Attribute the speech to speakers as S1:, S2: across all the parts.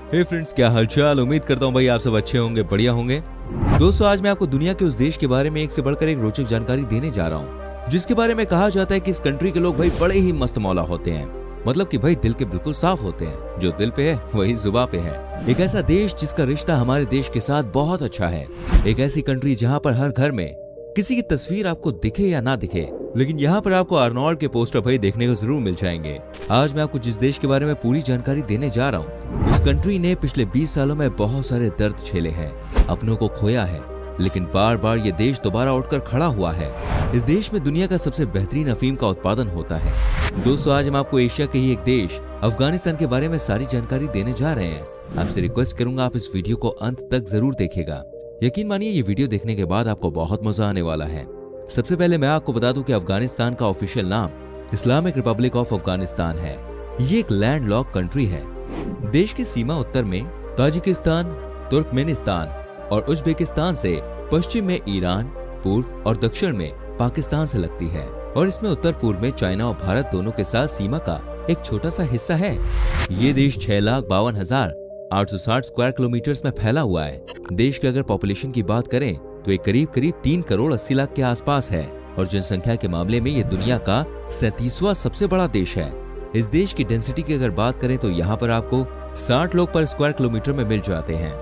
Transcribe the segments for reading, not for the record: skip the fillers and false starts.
S1: हे friends, क्या हालचाल। उम्मीद करता हूँ भाई आप सब अच्छे होंगे, बढ़िया होंगे। दोस्तों, आज मैं आपको दुनिया के उस देश के बारे में एक से बढ़कर एक रोचक जानकारी देने जा रहा हूँ, जिसके बारे में कहा जाता है कि इस कंट्री के लोग भाई बड़े ही मस्त मौला होते हैं। मतलब कि भाई दिल के बिल्कुल साफ होते हैं, जो दिल पे है वही जुबान पे है। एक ऐसा देश जिसका रिश्ता हमारे देश के साथ बहुत अच्छा है। एक ऐसी कंट्री जहाँ पर हर घर में किसी की तस्वीर आपको दिखे या ना दिखे, लेकिन यहाँ पर आपको आर्नोल्ड के पोस्टर भाई देखने को जरूर मिल जाएंगे। आज मैं आपको जिस देश के बारे में पूरी जानकारी देने जा रहा हूँ, उस कंट्री ने पिछले 20 सालों में बहुत सारे दर्द झेले हैं, अपनों को खोया है, लेकिन बार बार ये देश दोबारा उठकर खड़ा हुआ है। इस देश में दुनिया का सबसे बेहतरीन अफीम का उत्पादन होता है। दोस्तों, आज हम आपको एशिया के ही एक देश अफगानिस्तान के बारे में सारी जानकारी देने जा रहे हैं। आपसे रिक्वेस्ट करूंगा आप इस वीडियो को अंत तक जरूर देखिएगा। यकीन मानिए ये वीडियो देखने के बाद आपको बहुत मजा आने वाला है। सबसे पहले मैं आपको बता दूं कि अफगानिस्तान का ऑफिशियल नाम इस्लामिक रिपब्लिक ऑफ अफगानिस्तान है। ये एक लैंडलॉक कंट्री है। देश की सीमा उत्तर में ताजिकिस्तान, तुर्कमेनिस्तान और उज्बेकिस्तान से, पश्चिम में ईरान, पूर्व और दक्षिण में पाकिस्तान से लगती है, और इसमें उत्तर पूर्व में चाइना और भारत दोनों के साथ सीमा का एक छोटा सा हिस्सा है। ये देश 6,52,860 स्क्वायर किलोमीटर में फैला हुआ है। देश की अगर पॉपुलेशन की बात करें तो ये करीब 3 करोड़ 80 लाख के आसपास है, और जनसंख्या के मामले में ये दुनिया का 37वां सबसे बड़ा देश है। इस देश की डेंसिटी की अगर बात करें तो यहाँ पर आपको 60 लोग पर स्क्वायर किलोमीटर में मिल जाते हैं,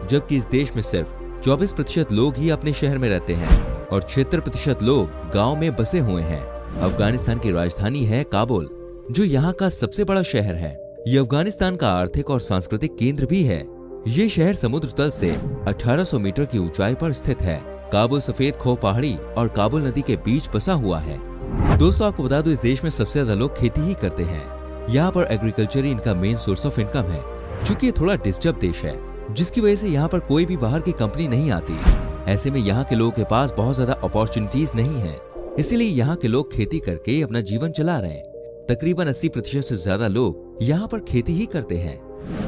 S1: जबकि इस देश में सिर्फ 24% लोग ही अपने शहर में रहते हैं और 76% लोग गांव में बसे हुए हैं। अफगानिस्तान की राजधानी है काबुल, जो यहाँ का सबसे बड़ा शहर है। ये अफगानिस्तान का आर्थिक और सांस्कृतिक केंद्र भी है। ये शहर समुद्र तल से 1800 मीटर की ऊंचाई पर स्थित है। काबुल सफेद खो पहाड़ी और काबुल नदी के बीच बसा हुआ है। दोस्तों, आपको बता दो इस देश में सबसे ज्यादा लोग खेती ही करते हैं। यहाँ पर एग्रीकल्चर ही इनका मेन सोर्स ऑफ इनकम है। चूंकि ये थोड़ा डिस्टर्ब देश है, जिसकी वजह से यहाँ पर कोई भी बाहर की कंपनी नहीं आती। ऐसे में यहाँ के लोगों के पास बहुत ज्यादा अपॉर्चुनिटीज नहीं है, इसीलिए यहाँ के लोग खेती करके अपना जीवन चला रहे हैं। तकरीबन 80% से ज्यादा लोग यहाँ पर खेती ही करते हैं।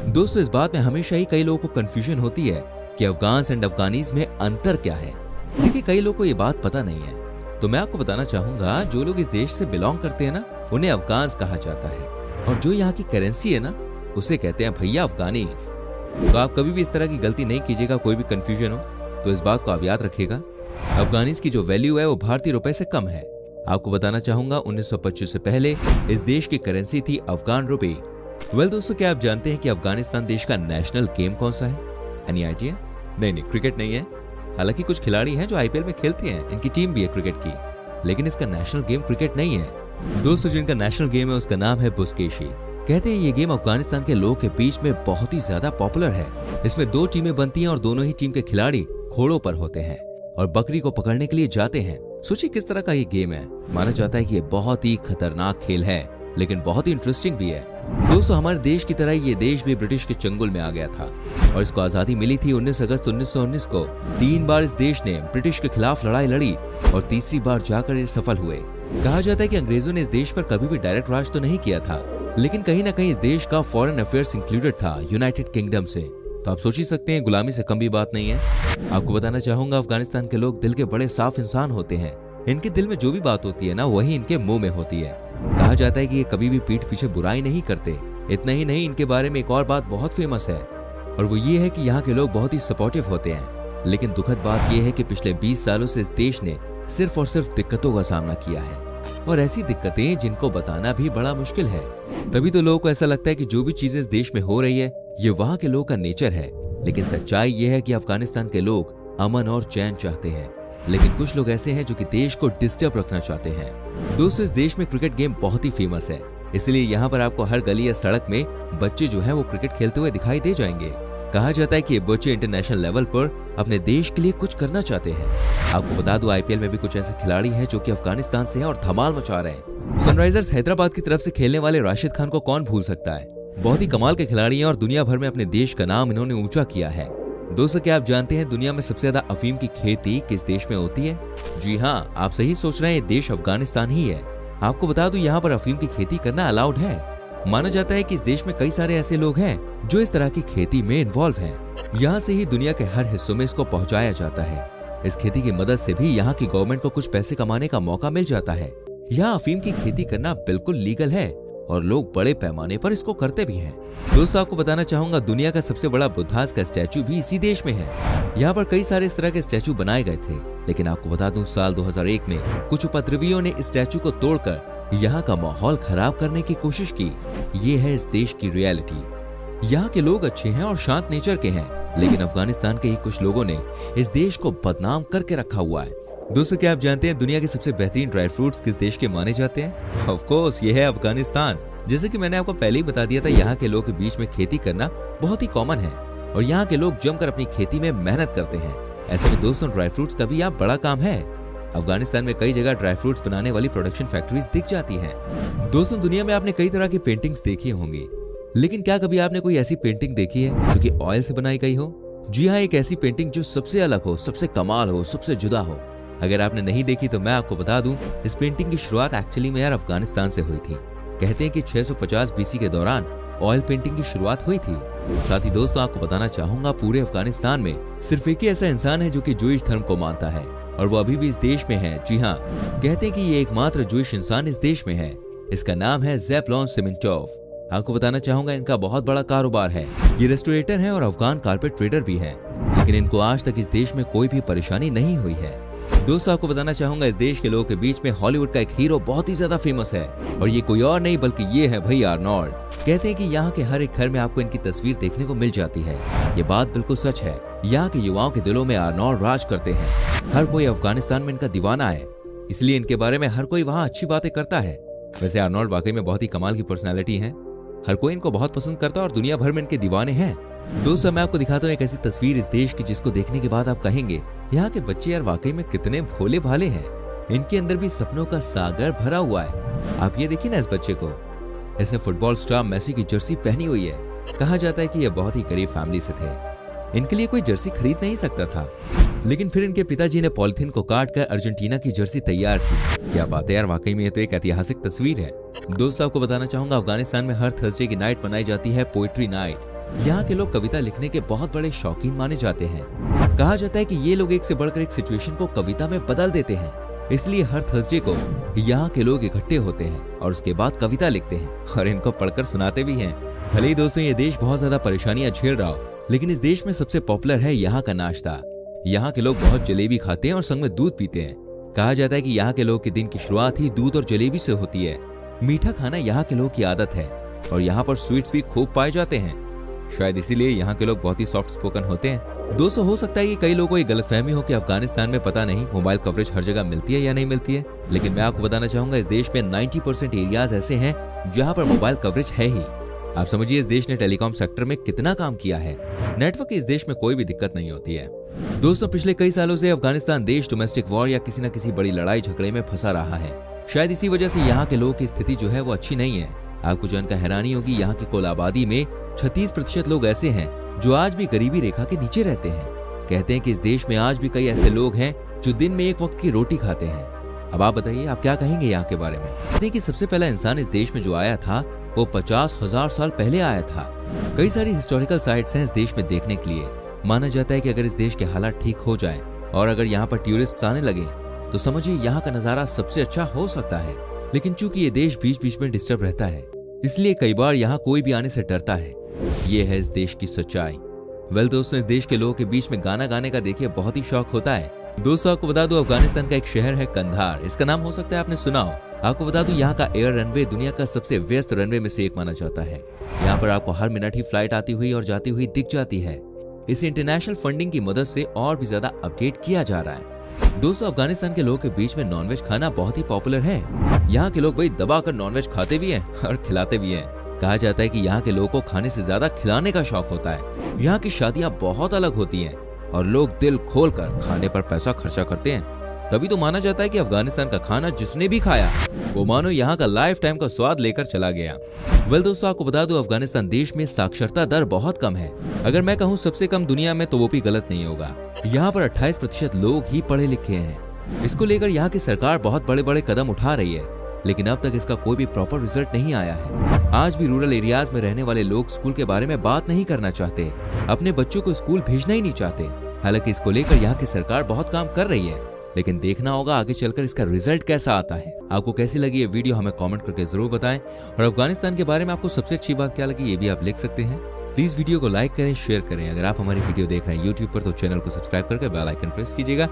S1: दोस्तों, इस बात में हमेशा ही कई लोगों को कंफ्यूजन होती है कि अफगान्स एंड अफगानीज में अंतर क्या है। देखिए, कई लोगों को ये बात पता नहीं है, तो मैं आपको बताना चाहूंगा जो लोग इस देश से बिलोंग करते हैं ना, उन्हें अफगान्स कहा जाता है, और जो यहाँ की करेंसी है ना, उसे कहते हैं भैया अफगानीज। तो आप कभी भी इस तरह की गलती नहीं कीजिएगा, कोई भी कंफ्यूजन हो तो इस बात को आप याद रखिएगा। अफगानीज की जो वैल्यू है वो भारतीय रुपए से कम है। आपको बताना चाहूंगा 1925 से पहले इस देश की करेंसी थी अफगान रुपए। वेल दोस्तों, क्या आप जानते हैं कि अफगानिस्तान देश का नेशनल गेम कौन सा है? Any idea? नहीं, क्रिकेट नहीं है। हालांकि कुछ खिलाड़ी हैं जो आईपीएल में खेलते हैं, इनकी टीम भी है क्रिकेट की, लेकिन इसका नेशनल गेम क्रिकेट नहीं है। दोस्तों, जिनका नेशनल गेम है उसका नाम है बुस्केशी। कहते हैं ये गेम अफगानिस्तान के लोगों के बीच में बहुत ही ज्यादा पॉपुलर है। इसमें 2 टीमें बनती हैं और दोनों ही टीम के खिलाड़ी घोड़ों पर होते हैं और बकरी को पकड़ने के लिए जाते हैं। सोचिए किस तरह का ये गेम है। माना जाता है कि ये बहुत ही खतरनाक खेल है, लेकिन बहुत ही इंटरेस्टिंग भी है। दोस्तों, हमारे देश की तरह ये देश भी ब्रिटिश के चंगुल में आ गया था, और इसको आजादी मिली थी 19 अगस्त 1919 को। 3 बार इस देश ने ब्रिटिश के खिलाफ लड़ाई लड़ी और तीसरी बार जाकर ये सफल हुए। कहा जाता है कि अंग्रेजों ने इस देश पर कभी भी डायरेक्ट राज तो नहीं किया था, लेकिन कहीं ना कहीं इस देश का फॉरेन अफेयर्स इंक्लूडेड था यूनाइटेड किंगडम से। तो आप सोच ही सकते हैं गुलामी से कम भी बात नहीं है। आपको बताना चाहूंगा अफगानिस्तान के लोग दिल के बड़े साफ इंसान होते हैं। इनके दिल में जो भी बात होती है ना, वही इनके मुंह में होती है। कहा जाता है कि ये कभी भी पीठ पीछे बुराई नहीं करते। इतना ही नहीं, इनके बारे में एक और बात बहुत फेमस है, और वो ये है कि यहाँ के लोग बहुत ही सपोर्टिव होते हैं। लेकिन दुखद बात यह है कि पिछले 20 सालों से इस देश ने सिर्फ और सिर्फ दिक्कतों का सामना किया है, और ऐसी दिक्कतें जिनको बताना भी बड़ा मुश्किल है। तभी तो लोगों को ऐसा लगता है कि जो भी चीजें इस देश में हो रही है ये वहाँ के लोगों का नेचर है। लेकिन सच्चाई ये है कि अफगानिस्तान के लोग अमन और चैन चाहते हैं, लेकिन कुछ लोग ऐसे हैं जो कि देश को डिस्टर्ब रखना चाहते हैं। दोस्तों, इस देश में क्रिकेट गेम बहुत ही फेमस है, इसलिए यहाँ पर आपको हर गली या सड़क में बच्चे जो हैं वो क्रिकेट खेलते हुए दिखाई दे जाएंगे। कहा जाता है कि ये बच्चे इंटरनेशनल लेवल पर अपने देश के लिए कुछ करना चाहते हैं। आपको बता दूं आईपीएल में भी कुछ ऐसे खिलाड़ी हैं जो कि अफगानिस्तान से हैं और धमाल मचा रहे हैं। सनराइजर्स हैदराबाद की तरफ से खेलने वाले राशिद खान को कौन भूल सकता है। बहुत ही कमाल के खिलाड़ी हैं और दुनिया भर में अपने देश का नाम इन्होंने ऊंचा किया है। दोस्तों, क्या आप जानते हैं दुनिया में सबसे ज्यादा अफीम की खेती किस देश में होती है? जी हाँ, आप सही सोच रहे हैं, ये देश अफगानिस्तान ही है। आपको बता दूं यहाँ पर अफीम की खेती करना अलाउड है। माना जाता है कि इस देश में कई सारे ऐसे लोग हैं जो इस तरह की खेती में इन्वॉल्व हैं। यहाँ से ही दुनिया के हर हिस्सों में इसको पहुँचाया जाता है। इस खेती की मदद से भी यहाँ की गवर्नमेंट को कुछ पैसे कमाने का मौका मिल जाता है। यहाँ अफीम की खेती करना बिल्कुल लीगल है और लोग बड़े पैमाने पर इसको करते भी हैं। दोस्तों आपको बताना चाहूंगा दुनिया का सबसे बड़ा बुद्धास का स्टैचू भी इसी देश में है। यहाँ पर कई सारे इस तरह के स्टैचू बनाए गए थे, लेकिन आपको बता दूं साल 2001 में कुछ उपद्रवियों ने इस स्टैचू को तोड़कर यहाँ का माहौल खराब करने की कोशिश की। ये है इस देश की रियलिटी। यहाँ के लोग अच्छे हैं और शांत नेचर के हैं, लेकिन अफगानिस्तान के ही कुछ लोगों ने इस देश को बदनाम करके रखा हुआ है। दोस्तों क्या आप जानते हैं दुनिया के सबसे बेहतरीन ड्राई फ्रूट्स किस देश के माने जाते हैं? ऑफ कोर्स ये है अफगानिस्तान। जैसे कि मैंने आपको पहले ही बता दिया था, यहाँ के लोगों के बीच में खेती करना बहुत ही कॉमन है और यहाँ के लोग जमकर अपनी खेती में मेहनत करते हैं। ऐसे में दोस्तों ड्राई फ्रूट्स का भी यहाँ बड़ा काम है। अफगानिस्तान में कई जगह ड्राई फ्रूट्स बनाने वाली प्रोडक्शन फैक्ट्रीज दिख जाती हैं। दोस्तों दुनिया में आपने कई तरह की पेंटिंग्स देखी होंगी, लेकिन क्या कभी आपने कोई ऐसी पेंटिंग देखी है जो कि ऑयल से बनाई गई हो? जी हाँ, एक ऐसी पेंटिंग जो सबसे अलग हो, सबसे कमाल हो, सबसे जुदा हो। अगर आपने नहीं देखी तो मैं आपको बता दूं, इस पेंटिंग की शुरुआत एक्चुअली में यार अफगानिस्तान से हुई थी। कहते हैं कि 650 बीसी के दौरान ऑयल पेंटिंग की शुरुआत हुई थी। साथ ही दोस्तों आपको बताना चाहूंगा पूरे अफगानिस्तान में सिर्फ एक ही ऐसा इंसान है जो कि जूइश धर्म को मानता है और वो अभी भी इस देश में है। जी हाँ, कहते हैं कि ये एकमात्र जूइश इंसान इस देश में है। इसका नाम है ज़ेप्लोन सिमेंटोव। आपको बताना चाहूंगा इनका बहुत बड़ा कारोबार है। ये रेस्टोरेटर हैं और अफगान कारपेट ट्रेडर भी हैं, लेकिन इनको आज तक इस देश में कोई भी परेशानी नहीं हुई है। दोस्तों आपको बताना चाहूंगा इस देश के लोगों के बीच में हॉलीवुड का एक हीरो बहुत ही ज्यादा फेमस है और ये कोई और नहीं बल्कि ये है भाई आर्नोल्ड। कहते हैं कि यहाँ के हर एक घर में आपको इनकी तस्वीर देखने को मिल जाती है। ये बात बिल्कुल सच है। यहाँ के युवाओं के दिलों में आर्नोल्ड राज करते हैं। हर कोई अफगानिस्तान में इनका दीवाना है, इसलिए इनके बारे में हर कोई वहाँ अच्छी बातें करता है। वैसे आर्नोल्ड वाकई में बहुत ही कमाल की पर्सनैलिटी है। हर कोई इनको बहुत पसंद करता है और दुनिया भर में इनके दीवाने हैं। दोस्तों मैं आपको दिखाता हूँ एक ऐसी तस्वीर इस देश की जिसको देखने के बाद आप कहेंगे यहाँ के बच्चे यार वाकई में कितने भोले भाले हैं। इनके अंदर भी सपनों का सागर भरा हुआ है। आप ये देखिए ना इस बच्चे को, इसने फुटबॉल स्टार मेसी की जर्सी पहनी हुई है। कहा जाता है कि ये बहुत ही गरीब फैमिली से थे, इनके लिए कोई जर्सी खरीद नहीं सकता था, लेकिन फिर इनके पिताजी ने पॉलिथीन को काटकर अर्जेंटीना की जर्सी तैयार की। क्या बात है यार, वाकई में ये तो एक ऐतिहासिक तस्वीर है। दोस्तों आपको बताना चाहूंगा अफगानिस्तान में हर थर्सडे की नाइट मनाई जाती है पोएट्री नाइट। यहाँ के लोग कविता लिखने के बहुत बड़े शौकीन माने जाते हैं। कहा जाता है कि ये लोग एक से बढ़कर एक सिचुएशन को कविता में बदल देते हैं, इसलिए हर थर्सडे को यहाँ के लोग इकट्ठे होते हैं और उसके बाद कविता लिखते हैं और इनको पढ़कर सुनाते भी हैं। भले ही दोस्तों ये देश बहुत ज्यादा परेशानियां झेल रहा हो, लेकिन इस देश में सबसे पॉपुलर है यहाँ का नाश्ता। यहाँ के लोग बहुत जलेबी खाते हैं और संग में दूध पीते हैं। कहा जाता है कि यहाँ के लोग के दिन की शुरुआत ही दूध और जलेबी से होती है। मीठा खाना यहाँ के लोग की आदत है और यहाँ पर स्वीट्स भी खूब पाए जाते हैं। शायद इसीलिए यहाँ के लोग बहुत ही सॉफ्ट स्पोकन होते हैं। दोस्तों हो सकता है कि कई लोगों को ये गलतफहमी हो कि अफगानिस्तान में पता नहीं मोबाइल कवरेज हर जगह मिलती है या नहीं मिलती है, लेकिन मैं आपको बताना चाहूंगा इस देश में 90% एरियाज ऐसे हैं जहाँ पर मोबाइल कवरेज है ही। आप समझिए इस देश ने टेलीकॉम सेक्टर में कितना काम किया है। नेटवर्क की इस देश में कोई भी दिक्कत नहीं होती है। दोस्तों पिछले कई सालों से अफगानिस्तान देश डोमेस्टिक वॉर या किसी न किसी बड़ी लड़ाई झगड़े में फंसा रहा है। शायद इसी वजह से यहाँ के लोगों की स्थिति जो है वो अच्छी नहीं है। आपको जानकर हैरानी होगी, यहाँ की कुल आबादी में 36% लोग ऐसे हैं जो आज भी गरीबी रेखा के नीचे रहते हैं। कहते हैं कि इस देश में आज भी कई ऐसे लोग हैं जो दिन में एक वक्त की रोटी खाते हैं। अब आप बताइए आप क्या कहेंगे यहाँ के बारे में? कहते हैं कि सबसे पहला इंसान इस देश में जो आया था वो 50,000 साल पहले आया था। कई सारी हिस्टोरिकल साइट्स हैं इस देश में देखने के लिए। माना जाता है कि अगर इस देश के हालात ठीक हो जाए और अगर यहाँ पर टूरिस्ट आने लगे तो समझिए यहाँ का नजारा सबसे अच्छा हो सकता है। लेकिन चूंकि ये देश बीच बीच में डिस्टर्ब रहता है, इसलिए कई बार यहाँ कोई भी आने से डरता है। ये है इस देश की सच्चाई। वेल दोस्तों इस देश के लोगों के बीच में गाना गाने का देखिए बहुत ही शौक होता है। दोस्तों आपको बता दूं अफगानिस्तान का एक शहर है कंधार। इसका नाम हो सकता है आपने सुना हो। आपको बता दूं यहाँ का एयर रनवे दुनिया का सबसे व्यस्त रनवे में से एक माना जाता है। यहाँ पर आपको हर मिनट ही फ्लाइट आती हुई और जाती हुई दिख जाती है। इसे इंटरनेशनल फंडिंग की मदद से और भी ज्यादा अपडेट किया जा रहा है। दोस्तों अफगानिस्तान के लोगों के बीच में नॉनवेज खाना बहुत ही पॉपुलर है। यहाँ के लोग भाई दबाकर नॉनवेज खाते भी हैं और खिलाते भी हैं। कहा जाता है कि यहाँ के लोगों को खाने से ज्यादा खिलाने का शौक होता है। यहाँ की शादियां बहुत अलग होती हैं और लोग दिल खोलकर खाने पर पैसा खर्चा करते हैं। तभी तो माना जाता है कि अफगानिस्तान का खाना जिसने भी खाया वो मानो यहाँ का लाइफ टाइम का स्वाद लेकर चला गया। वेल दोस्तों आपको बता दूं अफगानिस्तान देश में साक्षरता दर बहुत कम है। अगर मैं कहूँ सबसे कम दुनिया में तो वो भी गलत नहीं होगा। यहाँ पर 28% लोग ही पढ़े लिखे हैं। इसको लेकर यहाँ की सरकार बहुत बड़े बड़े कदम उठा रही है, लेकिन अब तक इसका कोई भी प्रॉपर रिजल्ट नहीं आया है। आज भी रूरल एरियाज में रहने वाले लोग स्कूल के बारे में बात नहीं करना चाहते, अपने बच्चों को स्कूल भेजना ही नहीं चाहते। हालांकि इसको लेकर यहाँ की सरकार बहुत काम कर रही है। लेकिन देखना होगा आगे चलकर इसका रिजल्ट कैसा आता है। आपको कैसी लगी ये वीडियो हमें कमेंट करके जरूर बताएं, और अफगानिस्तान के बारे में आपको सबसे अच्छी बात क्या लगी ये भी आप लिख सकते हैं। प्लीज वीडियो को लाइक करें, शेयर करें। अगर आप हमारी वीडियो देख रहे हैं यूट्यूब पर तो चैनल को सब्सक्राइब करके बेल आइकन प्रेस कीजिएगा